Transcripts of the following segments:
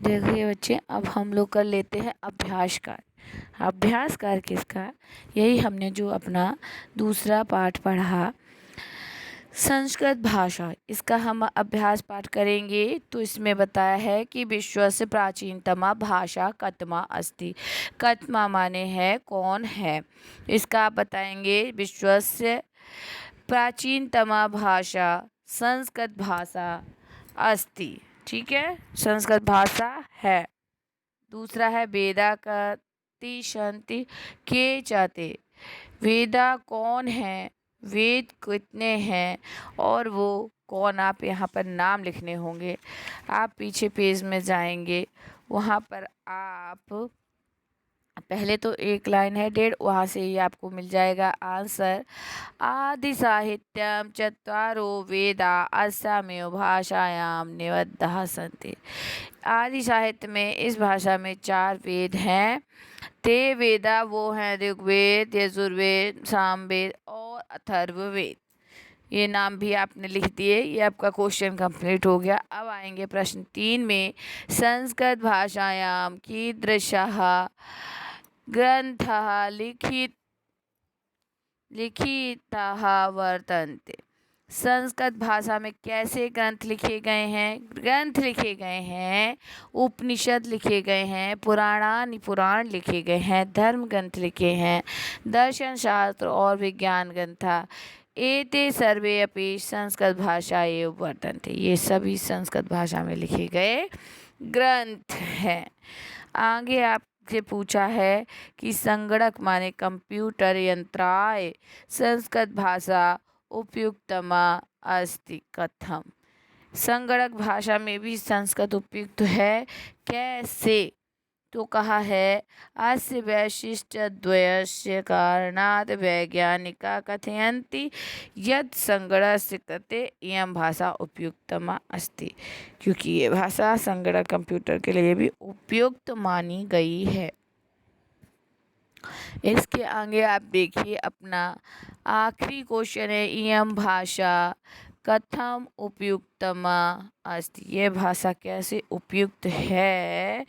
देखिए बच्चे, अब हम लोग कर लेते हैं अभ्यास कार्य। अभ्यास कार्य किसका? यही हमने जो अपना दूसरा पाठ पढ़ा संस्कृत भाषा, इसका हम अभ्यास पाठ करेंगे। तो इसमें बताया है कि विश्व से प्राचीनतमा भाषा कतमा अस्ति। कतमा माने है कौन है, इसका आप बताएंगे। विश्व से प्राचीनतमा भाषा संस्कृत भाषा अस्ति। ठीक है, संस्कृत भाषा है। दूसरा है वेदा कति शांति के चाहते। वेदा कौन है, वेद कितने हैं और वो कौन, आप यहाँ पर नाम लिखने होंगे। आप पीछे पेज में जाएंगे, वहाँ पर आप पहले तो एक लाइन है 1.5, वहाँ से ही आपको मिल जाएगा आंसर। आदि साहित्यम चत्वारो वेदा अस्यामेव भाषायाम निबद्धाः सन्ति। आदि साहित्य में इस भाषा में 4 वेद हैं। ते वेदा वो हैं ऋग्वेद, यजुर्वेद, सामवेद और अथर्ववेद। ये नाम भी आपने लिख दिए। ये आपका क्वेश्चन कंप्लीट हो गया। अब आएंगे प्रश्न 3 में। संस्कृत भाषायाम कीदृशः ग्रंथः लिखिताः वर्तन्ते। संस्कृत भाषा में कैसे ग्रंथ लिखे गए हैं? ग्रंथ लिखे गए हैं, उपनिषद लिखे गए हैं, पुराण लिखे गए हैं, धर्म ग्रंथ लिखे हैं, दर्शन शास्त्र और विज्ञान ग्रंथ। एते सर्वे अपि संस्कृत भाषा एव वर्तन्ते। ये सभी संस्कृत भाषा में लिखे गए ग्रंथ हैं। आगे आपसे पूछा है कि संगणक माने कंप्यूटर यंत्राय संस्कृत भाषा उपयुक्तमा अस्ति कथम। संगणक भाषा में भी संस्कृत उपयुक्त है, कैसे? तो कहा है अस्य वैशिष्ट्यद्वयस्य कारणात् वैज्ञानिका कथयन्ति यत् संगणकस्य कृते इयं भाषा उपयुक्तमा अस्ति। क्योंकि ये भाषा संगणक कंप्यूटर के लिए भी उपयुक्त मानी गई है। इसके आगे आप देखिए, अपना आखिरी क्वेश्चन है इयं भाषा कथम उपयुक्तमा अस्ति। ये भाषा कैसे उपयुक्त है?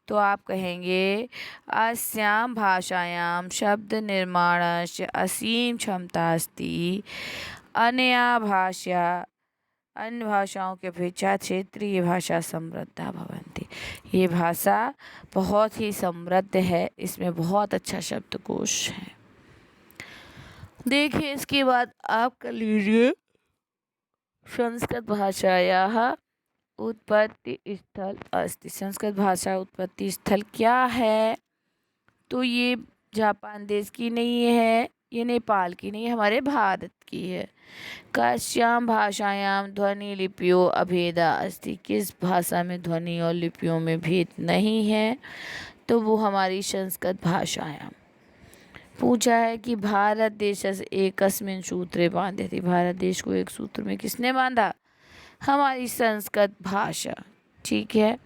तो आप कहेंगे अस्यां भाषायां शब्द निर्माणस्य असीम क्षमता अस्ति। अनया भाषा अन्य भाषाओं की अपेक्षा क्षेत्रीय भाषा समृद्धा भवन्ति। ये भाषा बहुत ही समृद्ध है, इसमें बहुत अच्छा शब्दकोश है। देखिए, इसके बाद आप कर लीजिए संस्कृत भाषायाः उत्पत्ति स्थल अस्ति। संस्कृत भाषा उत्पत्ति स्थल क्या है? तो ये जापान देश की नहीं है, ये नेपाल की नहीं है, हमारे भारत की है। कस्यां भाषायां ध्वनि लिपियों अभेदा अस्ति। किस भाषा में ध्वनि और लिपियों में भेद नहीं है? तो वो हमारी संस्कृत भाषायां। पूछा है कि भारत देश एकस्मिन् सूत्रे बांधते। भारत देश को एक सूत्र में किसने बांधा? हमारी संस्कृत भाषा। ठीक है,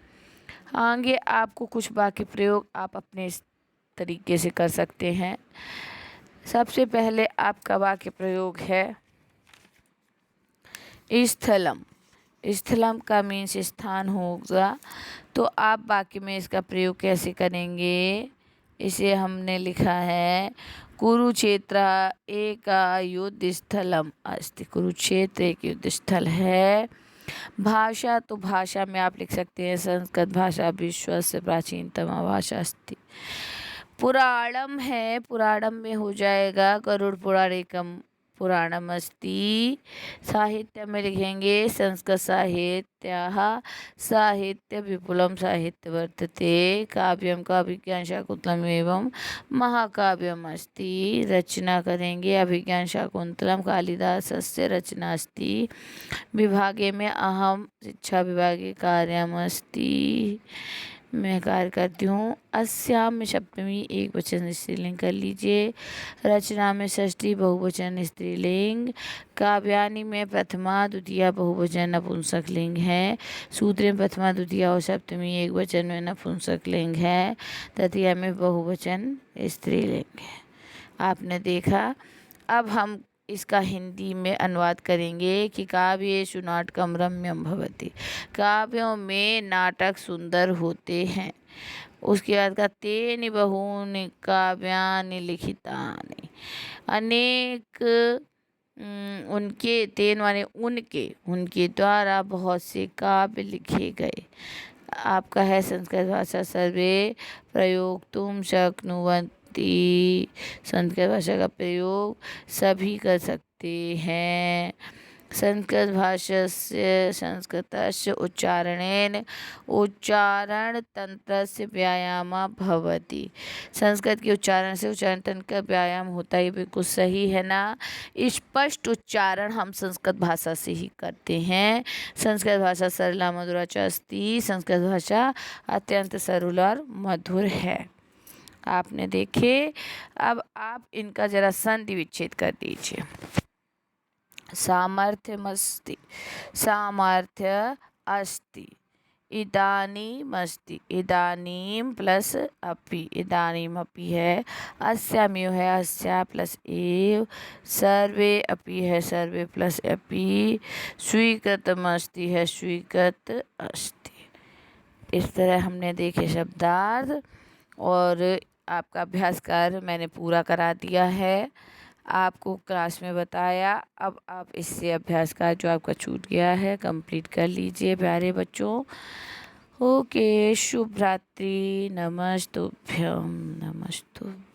आगे आपको कुछ वाक्य प्रयोग आप अपने इस तरीके से कर सकते हैं। सबसे पहले आपका वाक्य प्रयोग है स्थलम। स्थलम का मीन्स स्थान होगा। तो आप वाक्य में इसका प्रयोग कैसे करेंगे? इसे हमने लिखा है कुरुक्षेत्र एक युद्ध स्थलम अस्ति। कुरुक्षेत्र एक युद्ध स्थल है। भाषा, तो भाषा में आप लिख सकते हैं संस्कृत भाषा विश्व से प्राचीनतम भाषा अस्ति। पुराणम है, पुराणम में हो जाएगा गरुड़ पुराणिकम पुराणम अस्ति। साहित्य में लिखेंगे संस्कृत साहित्यः साहित्य विपुलम साहित्य वर्तते। काव्यम का अभिज्ञान शाकुंतलम एवं महाकाव्यम अस्ति। रचना करेंगे अभिज्ञान शाकुंतलम कालिदासस्य रचना अस्ति। विभागे में अहम शिक्षा विभागे कार्यम अस्ति, मैं कार्य करती हूँ। अस्याम में सप्तमी एक वचन स्त्रीलिंग कर लीजिए। रचना में षष्ठी बहुवचन स्त्रीलिंग। काव्यानि में प्रथमा द्वितीया बहुवचन नपुंसक लिंग है। सूत्र में प्रथमा द्वितीया और सप्तमी एक वचन में नपुंसक लिंग है। तृतीया में बहुवचन स्त्रीलिंग है। आपने देखा। अब हम इसका हिंदी में अनुवाद करेंगे कि काव्येषु नाटकम रम्यम भवति। काव्यों में नाटक सुंदर होते हैं। उसके बाद का तेनि बहूनि काव्यानि लिखितानि। अनेक उनके, तेन माने उनके द्वारा बहुत से काव्य लिखे गए। आपका है संस्कृत भाषा सर्वे प्रयोक्तुं शक्नुवन्ति। संस्कृत भाषा का प्रयोग सभी कर सकते हैं। संस्कृत भाषा से संस्कृतस्य उच्चारणेन उच्चारण तंत्रस्य व्यायामः भवति। संस्कृत के उच्चारण से उच्चारण तंत्र का व्यायाम होता है। ये बिल्कुल सही है ना। स्पष्ट उच्चारण हम संस्कृत भाषा से ही करते हैं। संस्कृत भाषा सरला मधुरा च अस्ति। संस्कृत भाषा अत्यंत सरल और मधुर है। आपने देखे। अब आप इनका जरा संधि विच्छेद कर दीजिए। सामर्थ्यमस्ति, सामर्थ्य अस्ति, इदानीमस्ति, इदानीं प्लस अपि, इदानीमपि है, अस्याम्यु है, अस्या प्लस एव, सर्वे अपि है, सर्वे प्लस अपि, स्वीकृतमस्ति है, स्वीकृत अस्ति। इस तरह हमने देखे शब्दार्थ और आपका अभ्यास कार्य मैंने पूरा करा दिया है। आपको क्लास में बताया। अब आप इससे अभ्यास का जो आपका छूट गया है कंप्लीट कर लीजिए प्यारे बच्चों। ओके, शुभ रात्रि। नमस्तुभ्यम, नमस्तुभ्यम।